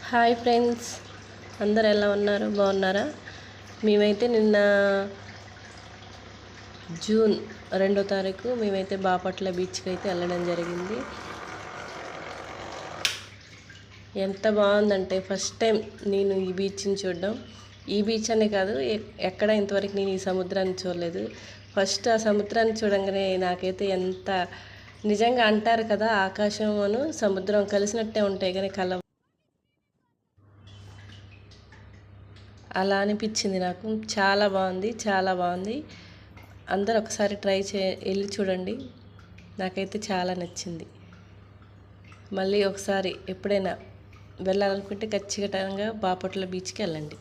Hi friends, అందరు ఎలా ఉన్నారు? బాగున్నారా? మేమైతే నిన్న జూన్ 2వ తారీఖు మేమైతే బాపట్ల బీచ్కి అయితే వెళ్ళడం జరిగింది. ఎంత బాగుందంటే ఫస్ట్ టైం నేను ఈ బీచ్ని చూడడం. ఈ బీచ్ అనే కాదు, ఎక్కడ ఇంతవరకు నేను ఈ సముద్రాన్ని చూడలేదు. ఫస్ట్ ఆ సముద్రాన్ని చూడంగానే నాకైతే ఎంత నిజంగా అంటారు కదా, ఆకాశమును సముద్రం కలిసినట్టే ఉంటాయి కానీ కలవ, అలా అనిపించింది నాకు. చాలా బాగుంది, చాలా బాగుంది. అందరు ఒకసారి వెళ్ళి చూడండి. నాకైతే చాలా నచ్చింది. మళ్ళీ ఒకసారి ఎప్పుడైనా వెళ్ళాలనుకుంటే ఖచ్చితంగా బాపట్ల బీచ్కి వెళ్ళండి.